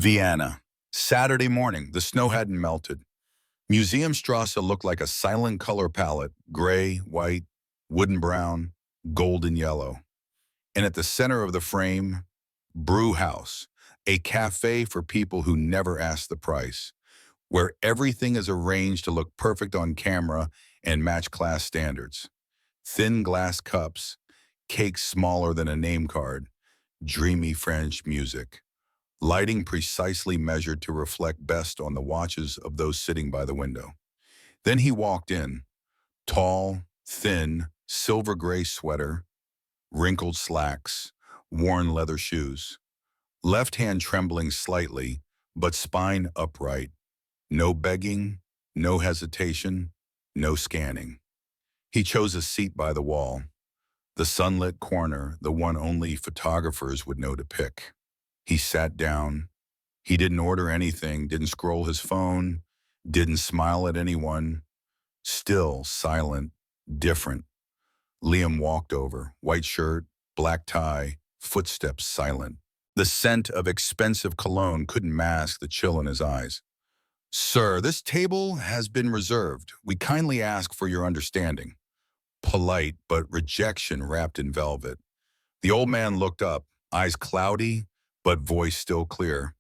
Vienna. Saturday morning, the snow hadn't melted. Museumstrasse looked like a silent color palette, gray, white, wooden brown, golden yellow. And at the center of the frame, Brew House, a cafe for people who never ask the price, where everything is arranged to look perfect on camera and match class standards. Thin glass cups, cakes smaller than a name card, dreamy French music. Lighting precisely measured to reflect best on the watches of those sitting by the window. Then he walked in, tall, thin, silver gray sweater, wrinkled slacks, worn leather shoes. Left hand trembling slightly, but spine upright. No begging, no hesitation, no scanning. He chose a seat by the wall, the sunlit corner, the one only photographers would know to pick. He sat down. He didn't order anything, didn't scroll his phone, didn't smile at anyone. Still, silent, different. Liam walked over, white shirt, black tie, footsteps silent. The scent of expensive cologne couldn't mask the chill in his eyes. "Sir, this table has been reserved. We kindly ask for your understanding." Polite, but rejection wrapped in velvet. The old man looked up, eyes cloudy, but voice still clear.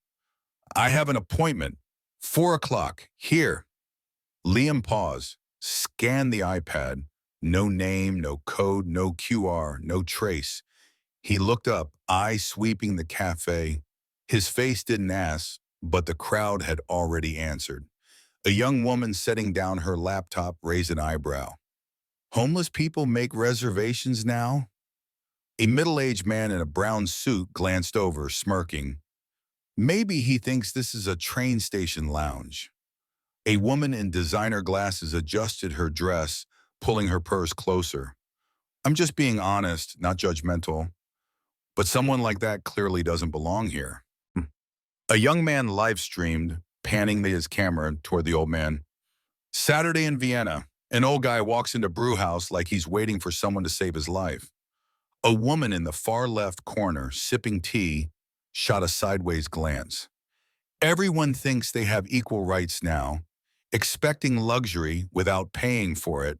"I have an appointment. 4 o'clock. Here." Liam paused, scanned the iPad. No name, no code, no QR, no trace. He looked up, eyes sweeping the cafe. His face didn't ask, but the crowd had already answered. A young woman setting down her laptop raised an eyebrow. "Homeless people make reservations now?" A middle-aged man in a brown suit glanced over, smirking. "Maybe he thinks this is a train station lounge." A woman in designer glasses adjusted her dress, pulling her purse closer. "I'm just being honest, not judgmental. But someone like that clearly doesn't belong here." A young man live-streamed, panning his camera toward the old man. "Saturday in Vienna. An old guy walks into brew house like he's waiting for someone to save his life." A woman in the far left corner, sipping tea, shot a sideways glance. Everyone thinks they have equal rights now, expecting luxury without paying for it.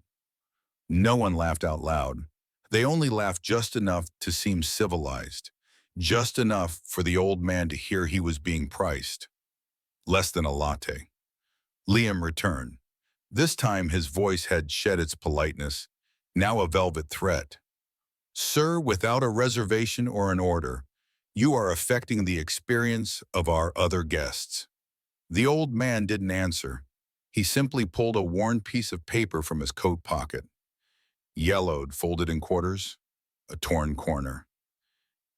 No one laughed out loud. They only laughed just enough to seem civilized, just enough for the old man to hear he was being priced. Less than a latte. Liam returned. This time his voice had shed its politeness, now a velvet threat. "Sir, without a reservation or an order, you are affecting the experience of our other guests." The old man didn't answer. He simply pulled a worn piece of paper from his coat pocket. Yellowed, folded in quarters, a torn corner.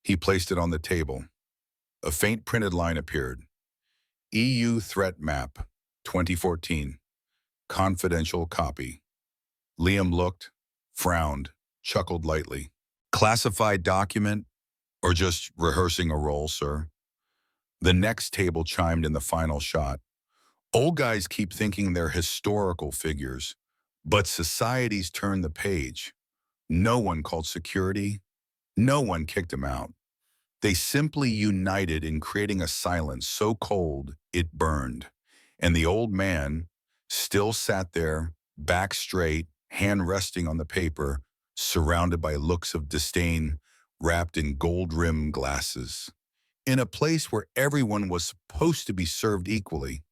He placed it on the table. A faint printed line appeared. "EU Threat Map, 2014. Confidential copy." Liam looked, frowned, chuckled lightly. "Classified document, or just rehearsing a role, sir?" The next table chimed in the final shot. Old guys keep thinking they're historical figures, but society's turned the page. No one called security. No one kicked him out. They simply united in creating a silence so cold it burned. And the old man still sat there, back straight, hand resting on the paper, surrounded by looks of disdain, wrapped in gold-rimmed glasses. In a place where everyone was supposed to be served equally,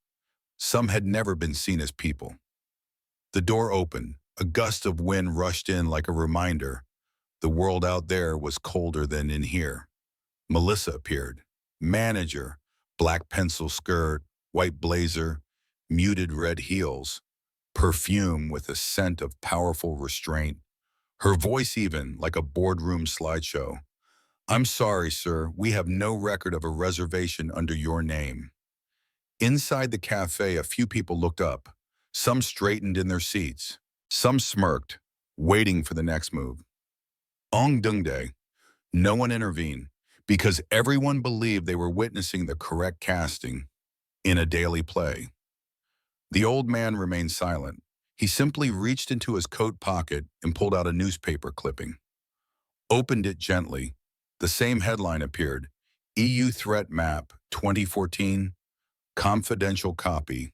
some had never been seen as people. The door opened. A gust of wind rushed in like a reminder. The world out there was colder than in here. Melissa appeared. Manager, black pencil skirt, white blazer, muted red heels, perfume with a scent of powerful restraint. Her voice even like a boardroom slideshow. "I'm sorry, sir, we have no record of a reservation under your name." Inside the cafe, a few people looked up. Some straightened in their seats. Some smirked, waiting for the next move. Ong Dungde. No one intervened, because everyone believed they were witnessing the correct casting in a daily play. The old man remained silent. He simply reached into his coat pocket and pulled out a newspaper clipping. Opened it gently. The same headline appeared. EU Threat Map 2014, confidential copy.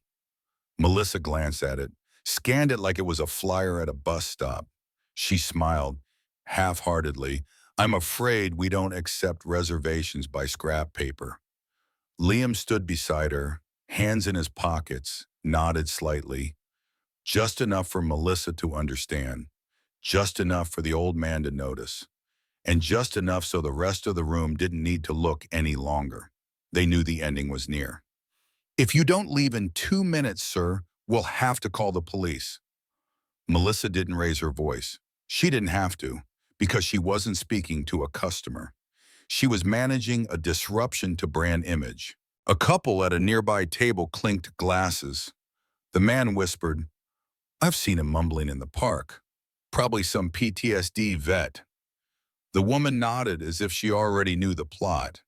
Melissa glanced at it, scanned it like it was a flyer at a bus stop. She smiled, half-heartedly. I'm afraid we don't accept reservations by scrap paper. Liam stood beside her, hands in his pockets, nodded slightly. Just enough for Melissa to understand, just enough for the old man to notice, and just enough so the rest of the room didn't need to look any longer. They knew the ending was near. If you don't leave in 2 minutes, sir, we'll have to call the police. Melissa didn't raise her voice. She didn't have to, because she wasn't speaking to a customer. She was managing a disruption to brand image. A couple at a nearby table clinked glasses. The man whispered, I've seen him mumbling in the park. Probably some PTSD vet. The woman nodded as if she already knew the plot.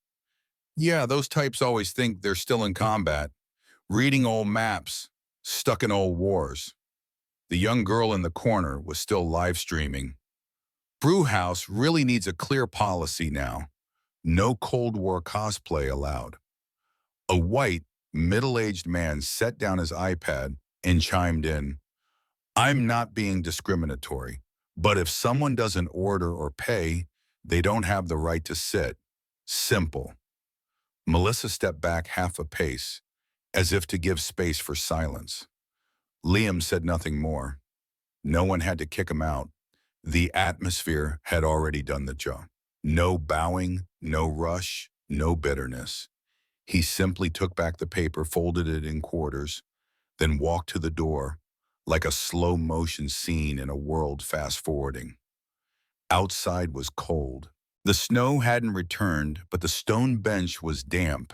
Yeah, those types always think they're still in combat, reading old maps, stuck in old wars. The young girl in the corner was still live streaming. Brewhouse really needs a clear policy now. No Cold War cosplay allowed. A white, middle-aged man set down his iPad and chimed in, I'm not being discriminatory, but if someone doesn't order or pay, they don't have the right to sit. Simple. Melissa stepped back half a pace, as if to give space for silence. Liam said nothing more. No one had to kick him out. The atmosphere had already done the job. No bowing, no rush, no bitterness. He simply took back the paper, folded it in quarters, then walked to the door, like a slow-motion scene in a world fast-forwarding. Outside was cold. The snow hadn't returned, but the stone bench was damp,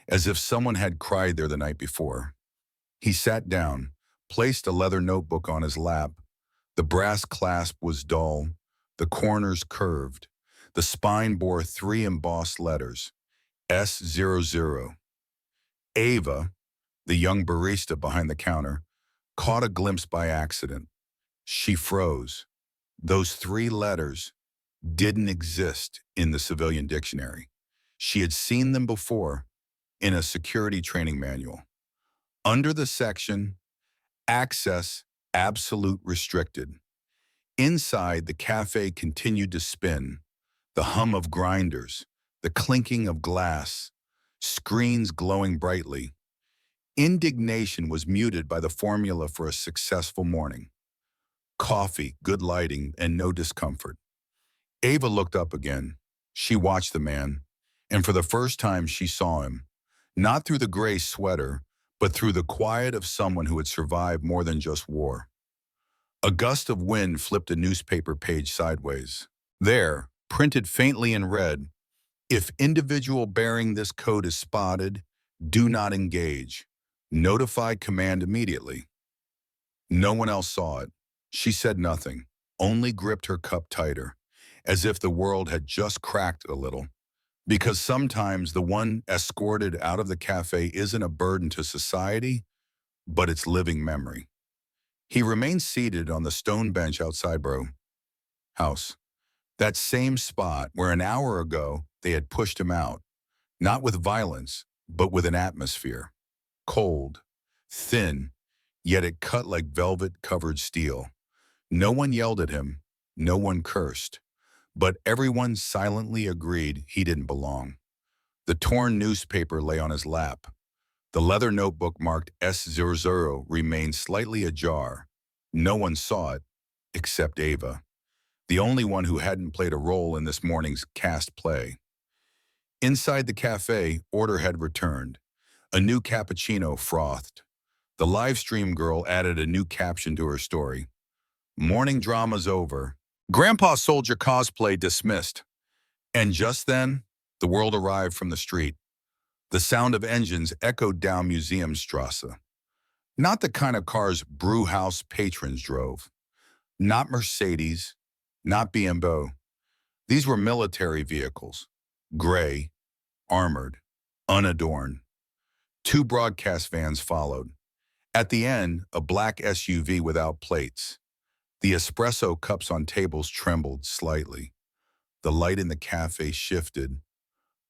as if someone had cried there the night before. He sat down, placed a leather notebook on his lap. The brass clasp was dull, the corners curved. The spine bore 3 embossed letters, S00. Ava, the young barista behind the counter, caught a glimpse by accident. She froze. Those 3 letters didn't exist in the civilian dictionary. She had seen them before in a security training manual. Under the section, Access Absolute Restricted. Inside, the cafe continued to spin, the hum of grinders, the clinking of glass, screens glowing brightly. Indignation was muted by the formula for a successful morning. Coffee, good lighting, and no discomfort. Ava looked up again. She watched the man, and for the first time she saw him, not through the gray sweater, but through the quiet of someone who had survived more than just war. A gust of wind flipped a newspaper page sideways. There, printed faintly in red, if individual bearing this code is spotted, do not engage. Notify command immediately. No one else saw it. She said nothing, only gripped her cup tighter, as if the world had just cracked a little. Because sometimes the one escorted out of the cafe isn't a burden to society, but its living memory. He remained seated on the stone bench outside Bro House, that same spot where an hour ago they had pushed him out, not with violence, but with an atmosphere. Cold, thin, yet it cut like velvet-covered steel. No one yelled at him, no one cursed, but everyone silently agreed he didn't belong. The torn newspaper lay on his lap. The leather notebook marked S00 remained slightly ajar. No one saw it, except Ava, the only one who hadn't played a role in this morning's cast play. Inside the cafe, order had returned. A new cappuccino frothed. The live stream girl added a new caption to her story. Morning drama's over. Grandpa Soldier cosplay dismissed. And just then, the world arrived from the street. The sound of engines echoed down Museumstrasse. Not the kind of cars brewhouse patrons drove. Not Mercedes, not BMW. These were military vehicles. Gray, armored, unadorned. 2 broadcast vans followed. At the end, a black SUV without plates. The espresso cups on tables trembled slightly. The light in the cafe shifted.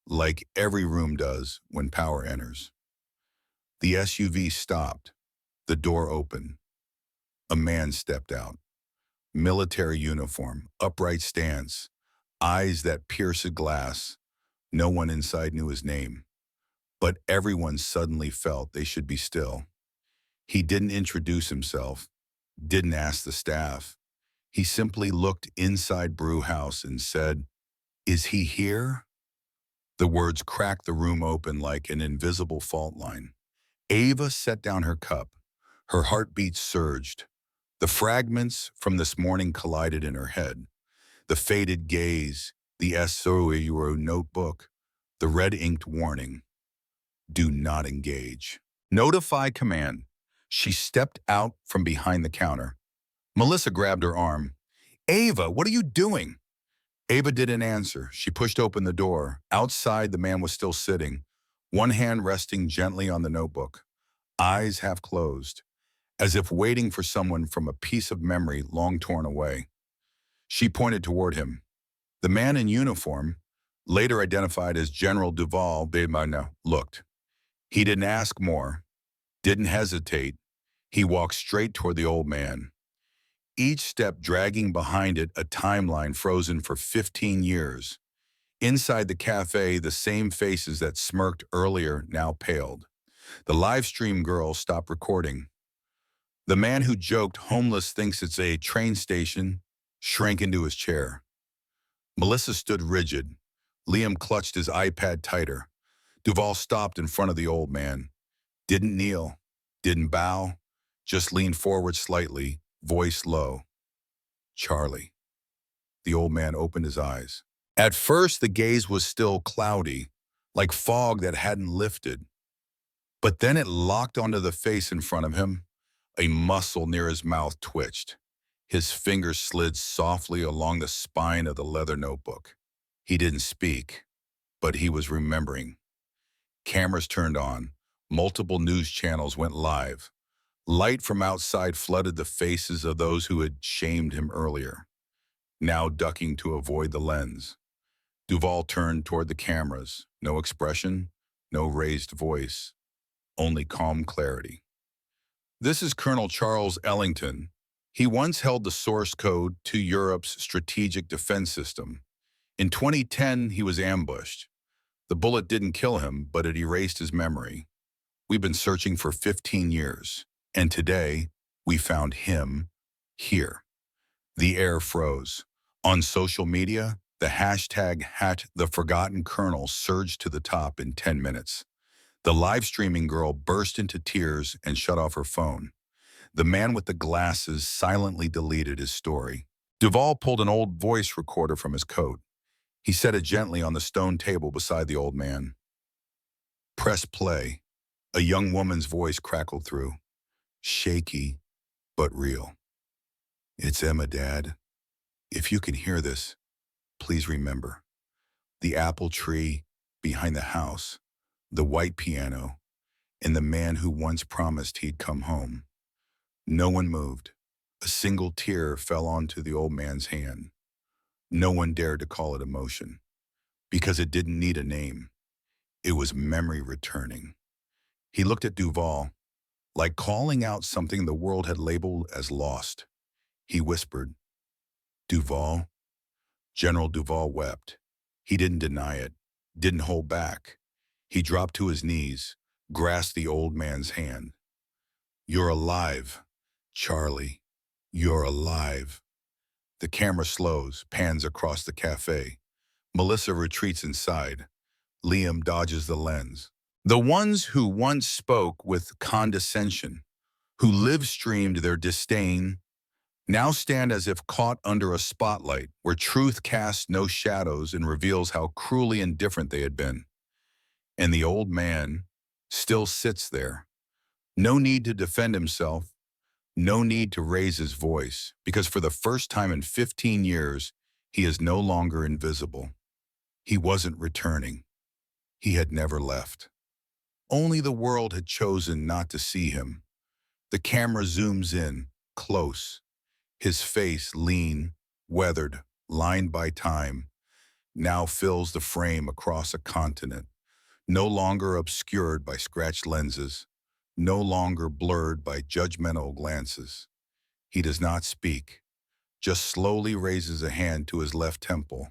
like every room does when power enters. The SUV stopped. The door opened. A man stepped out. Military uniform, upright stance, eyes that pierced glass. No one inside knew his name, but everyone suddenly felt they should be still. He didn't introduce himself, didn't ask the staff. He simply looked inside Brew House and said, "Is he here?" The words cracked the room open like an invisible fault line. Ava set down her cup. Her heartbeat surged. The fragments from this morning collided in her head. The faded gaze, the SOEURO notebook, the red-inked warning, "Do not engage." Notify command. She stepped out from behind the counter. Melissa grabbed her arm. "Ava, what are you doing?" Ava didn't answer. She pushed open the door. Outside, the man was still sitting, one hand resting gently on the notebook, eyes half closed, as if waiting for someone from a piece of memory long torn away. She pointed toward him. The man in uniform, later identified as General Duval, looked. He didn't ask more, didn't hesitate. He walked straight toward the old man, each step dragging behind it a timeline frozen for 15 years. Inside the cafe, the same faces that smirked earlier now paled. The live stream girl stopped recording. The man who joked homeless thinks it's a train station shrank into his chair. Melissa stood rigid. Liam clutched his iPad tighter. Duval stopped in front of the old man. Didn't kneel, didn't bow, just leaned forward slightly, voice low. "Charlie." The old man opened his eyes. At first, the gaze was still cloudy, like fog that hadn't lifted. But then it locked onto the face in front of him. A muscle near his mouth twitched. His fingers slid softly along the spine of the leather notebook. He didn't speak, but he was remembering. Cameras turned on. Multiple news channels went live. Light from outside flooded the faces of those who had shamed him earlier, now ducking to avoid the lens. Duval turned toward the cameras. No expression, no raised voice, only calm clarity. "This is Colonel Charles Ellington. He once held the source code to Europe's strategic defense system. In 2010, he was ambushed. The bullet didn't kill him, but it erased his memory. We've been searching for 15 years, and today we found him here." The air froze. On social media, the hashtag #TheForgottenColonel surged to the top in 10 minutes. The live streaming girl burst into tears and shut off her phone. The man with the glasses silently deleted his story. Duval pulled an old voice recorder from his coat. He set it gently on the stone table beside the old man. "Press play." A young woman's voice crackled through, shaky but real. "It's Emma, Dad. If you can hear this, please remember. The apple tree behind the house, the white piano, and the man who once promised he'd come home." No one moved. A single tear fell onto the old man's hand. No one dared to call it emotion, because it didn't need a name. It was memory returning. He looked at Duval, like calling out something the world had labeled as lost. He whispered, "Duval." General Duval wept. He didn't deny it, didn't hold back. He dropped to his knees, grasped the old man's hand. "You're alive, Charlie. You're alive." The camera slows, pans across the cafe. Melissa retreats inside. Liam dodges the lens. The ones who once spoke with condescension, who live-streamed their disdain, now stand as if caught under a spotlight where truth casts no shadows and reveals how cruelly indifferent they had been. And the old man still sits there. No need to defend himself, no need to raise his voice, because for the first time in 15 years, he is no longer invisible. He wasn't returning. He had never left. Only the world had chosen not to see him. The camera zooms in, close. His face lean, weathered, lined by time. now fills the frame across a continent, no longer obscured by scratched lenses, no longer blurred by judgmental glances. He does not speak, just slowly raises a hand to his left temple,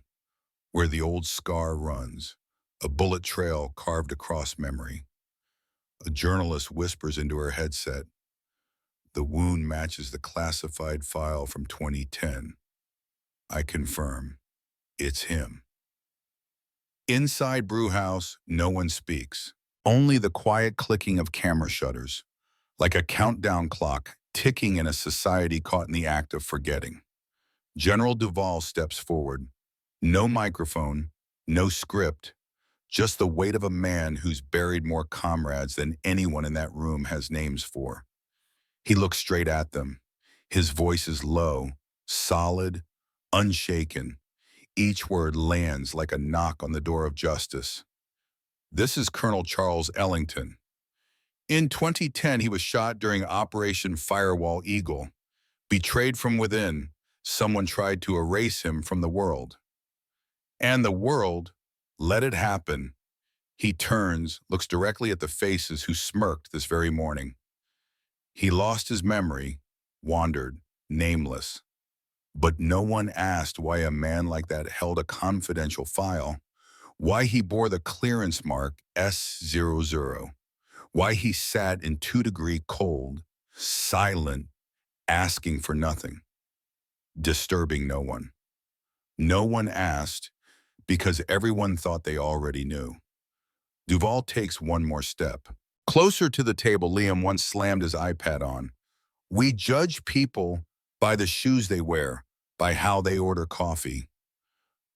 where the old scar runs, a bullet trail carved across memory. A journalist whispers into her headset, "The wound matches the classified file from 2010. I confirm, it's him." Inside Brewhouse, no one speaks. Only the quiet clicking of camera shutters, like a countdown clock ticking in a society caught in the act of forgetting. General Duval steps forward. No microphone, no script, just the weight of a man who's buried more comrades than anyone in that room has names for. He looks straight at them. His voice is low, solid, unshaken. Each word lands like a knock on the door of justice. This is Colonel Charles Ellington. In 2010, he was shot during Operation Firewall Eagle. Betrayed from within, someone tried to erase him from the world. And the world let it happen. He turns, looks directly at the faces who smirked this very morning. He lost his memory, wandered, nameless. But no one asked why a man like that held a confidential file, why he bore the clearance mark S00, why he sat in 2-degree cold, silent, asking for nothing, disturbing no one. No one asked because everyone thought they already knew. Duval takes one more step. Closer to the table, Liam once slammed his iPad on. "We judge people by the shoes they wear, by how they order coffee,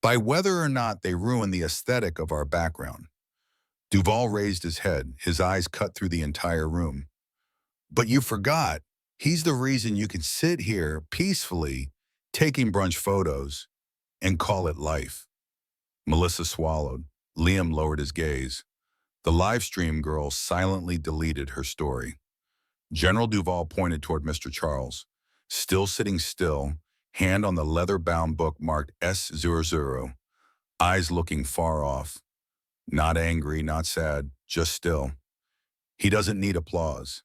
by whether or not they ruin the aesthetic of our background." Duval raised his head, his eyes cut through the entire room. "But you forgot, he's the reason you can sit here peacefully, taking brunch photos, and call it life." Melissa swallowed. Liam lowered his gaze. The live stream girl silently deleted her story. General Duval pointed toward Mr. Charles, still sitting still, hand on the leather-bound book marked S00, eyes looking far off. Not angry, not sad, just still. He doesn't need applause.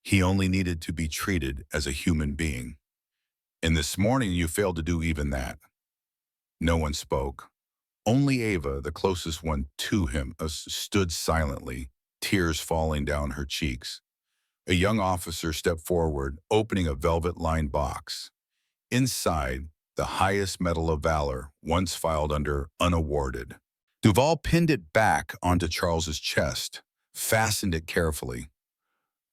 He only needed to be treated as a human being. And this morning you failed to do even that. No one spoke. Only Ava, the closest one to him, stood silently, tears falling down her cheeks. A young officer stepped forward, opening a velvet-lined box. Inside, the highest Medal of Valor, once filed under unawarded. Duval pinned it back onto Charles's chest, fastened it carefully.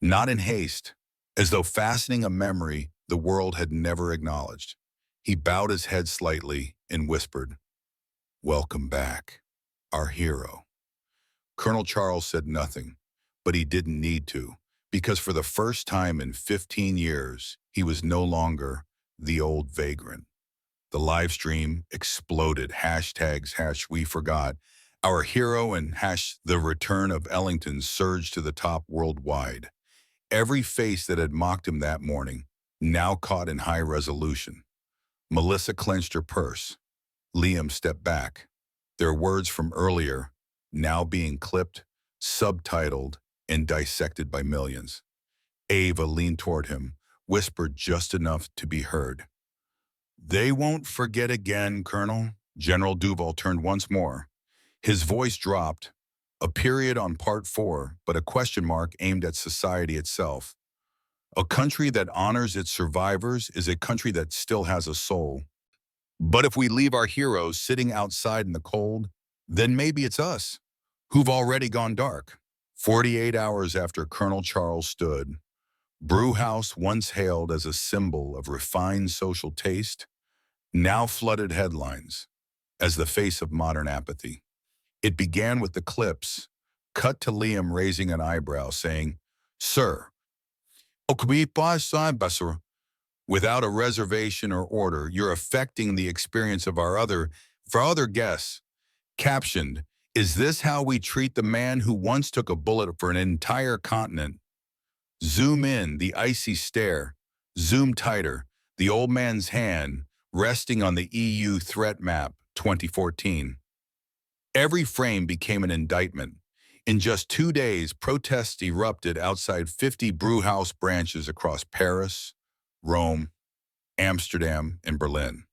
Not in haste, as though fastening a memory the world had never acknowledged. He bowed his head slightly and whispered, "Welcome back, our hero." Colonel Charles said nothing, but he didn't need to, because for the first time in 15 years, he was no longer the old vagrant. The live stream exploded. Hashtags, "we forgot," "our hero," and "the return of Ellington" surged to the top worldwide. Every face that had mocked him that morning, now caught in high resolution. Melissa clenched her purse. Liam stepped back. Their words from earlier, now being clipped, subtitled, and dissected by millions. Ava leaned toward him, whispered just enough to be heard. "They won't forget again, Colonel." General Duval turned once more. His voice dropped, a period on part 4, but a question mark aimed at society itself. "A country that honors its survivors is a country that still has a soul. But if we leave our heroes sitting outside in the cold, then maybe it's us, who've already gone dark." 48 hours after Colonel Charles stood, Brewhouse, once hailed as a symbol of refined social taste, now flooded headlines as the face of modern apathy. It began with the clips, cut to Liam raising an eyebrow, saying, "Sir, without a reservation or order, you're affecting the experience of our other guests." Captioned, "Is this how we treat the man who once took a bullet for an entire continent?" Zoom in, the icy stare. Zoom tighter, the old man's hand resting on the EU threat map, 2014. Every frame became an indictment. In just 2 days, protests erupted outside 50 brewhouse branches across Paris, Rome, Amsterdam, and Berlin.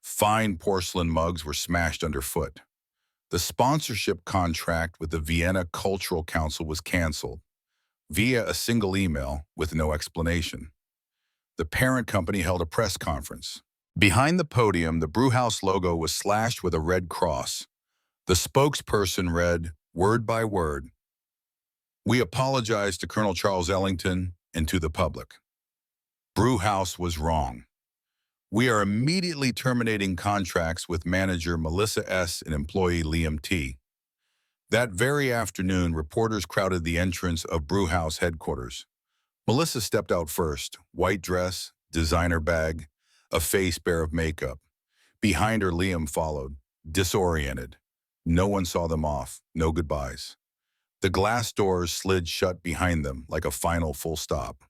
Fine porcelain mugs were smashed underfoot. The sponsorship contract with the Vienna Cultural Council was canceled via a single email with no explanation. The parent company held a press conference. Behind the podium, the brewhouse logo was slashed with a red cross. The spokesperson read, word by word, "We apologize to Colonel Charles Ellington and to the public. Brewhouse was wrong. We are immediately terminating contracts with manager Melissa S. and employee Liam T." That very afternoon, reporters crowded the entrance of Brewhouse headquarters. Melissa stepped out first, white dress, designer bag, a face bare of makeup. Behind her, Liam followed, disoriented. No one saw them off, no goodbyes. The glass doors slid shut behind them like a final full stop.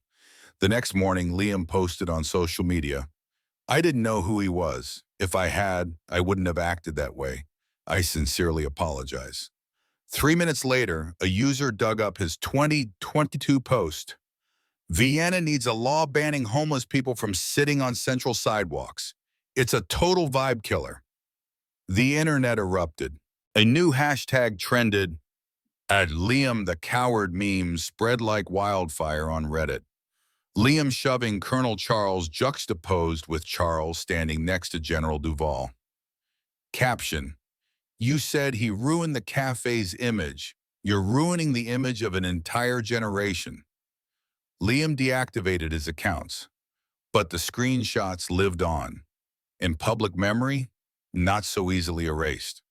The next morning, Liam posted on social media, "I didn't know who he was. If I had, I wouldn't have acted that way. I sincerely apologize." 3 minutes later, a user dug up his 2022 post. "Vienna needs a law banning homeless people from sitting on central sidewalks. It's a total vibe killer." The internet erupted. A new hashtag trended, and Liam the Coward memes spread like wildfire on Reddit. Liam shoving Colonel Charles juxtaposed with Charles standing next to General Duval. Caption: "You said he ruined the cafe's image. You're ruining the image of an entire generation." Liam deactivated his accounts, but the screenshots lived on. In public memory, not so easily erased.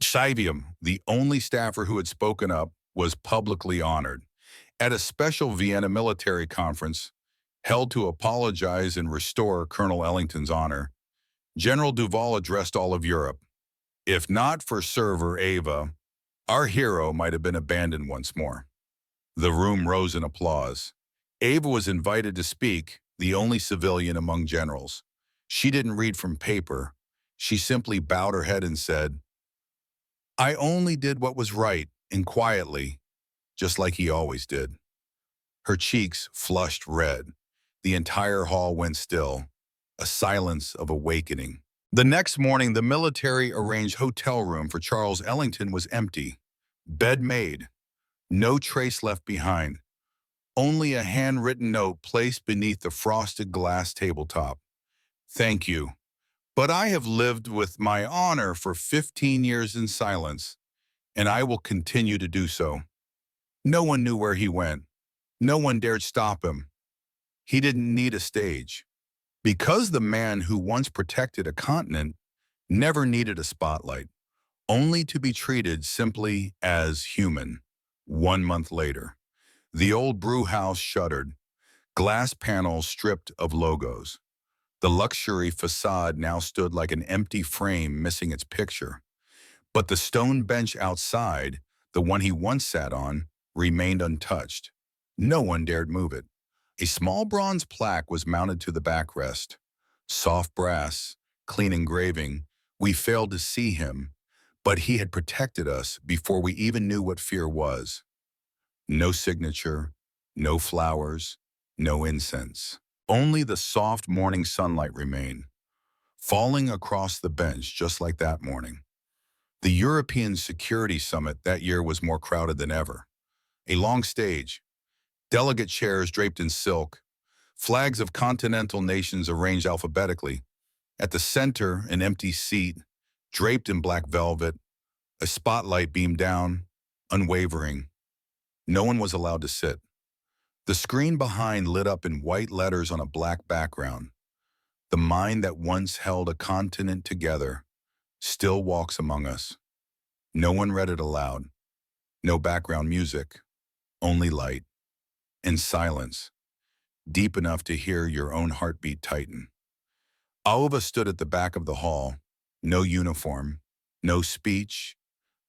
Savium, the only staffer who had spoken up, was publicly honored. At a special Vienna military conference held to apologize and restore Colonel Ellington's honor, General Duval addressed all of Europe. "If not for server Ava, our hero might have been abandoned once more." The room rose in applause. Ava was invited to speak, the only civilian among generals. She didn't read from paper. She simply bowed her head and said, "I only did what was right, and quietly, just like he always did." Her cheeks flushed red. The entire hall went still, a silence of awakening. The next morning, the military arranged hotel room for Charles Ellington was empty. Bed made. No trace left behind. Only a handwritten note placed beneath the frosted glass tabletop. "Thank you. But I have lived with my honor for 15 years in silence, and I will continue to do so." No one knew where he went. No one dared stop him. He didn't need a stage. Because the man who once protected a continent never needed a spotlight, only to be treated simply as human. 1 month later, the old brew house shuttered, glass panels stripped of logos. The luxury facade now stood like an empty frame missing its picture. But the stone bench outside, the one he once sat on, remained untouched. No one dared move it. A small bronze plaque was mounted to the backrest. Soft brass, clean engraving. We failed to see him, but he had protected us before we even knew what fear was. No signature, no flowers, no incense. Only the soft morning sunlight remained, falling across the bench just like that morning. The European Security Summit that year was more crowded than ever. A long stage, delegate chairs draped in silk, flags of continental nations arranged alphabetically. At the center, an empty seat, draped in black velvet, a spotlight beamed down, unwavering. No one was allowed to sit. The screen behind lit up in white letters on a black background. "The mind that once held a continent together still walks among us." No one read it aloud. No background music, only light and silence, deep enough to hear your own heartbeat tighten. Alva stood at the back of the hall, no uniform, no speech,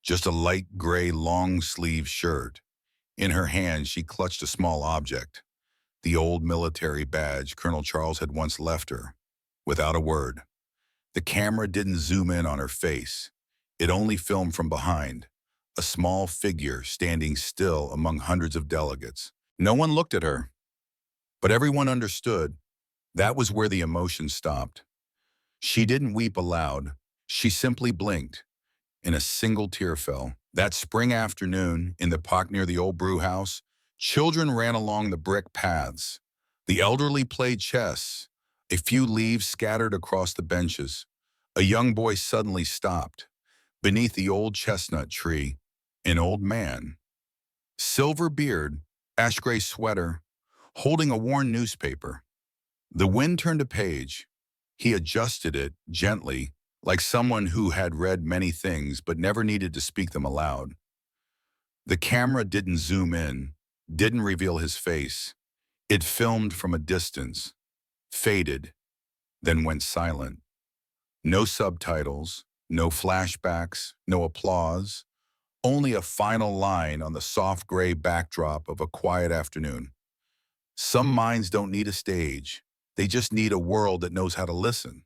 just a light gray long-sleeve shirt. In her hand, she clutched a small object, the old military badge Colonel Charles had once left her, without a word. The camera didn't zoom in on her face. It only filmed from behind, a small figure standing still among hundreds of delegates. No one looked at her, but everyone understood that was where the emotion stopped. She didn't weep aloud. She simply blinked, and a single tear fell. That spring afternoon, in the park near the old brew house, children ran along the brick paths. The elderly played chess. A few leaves scattered across the benches. A young boy suddenly stopped. Beneath the old chestnut tree, an old man, silver beard, ash-gray sweater, holding a worn newspaper. The wind turned a page. He adjusted it gently, like someone who had read many things but never needed to speak them aloud. The camera didn't zoom in, didn't reveal his face. It filmed from a distance, faded, then went silent. No subtitles, no flashbacks, no applause, only a final line on the soft gray backdrop of a quiet afternoon. Some minds don't need a stage. They just need a world that knows how to listen.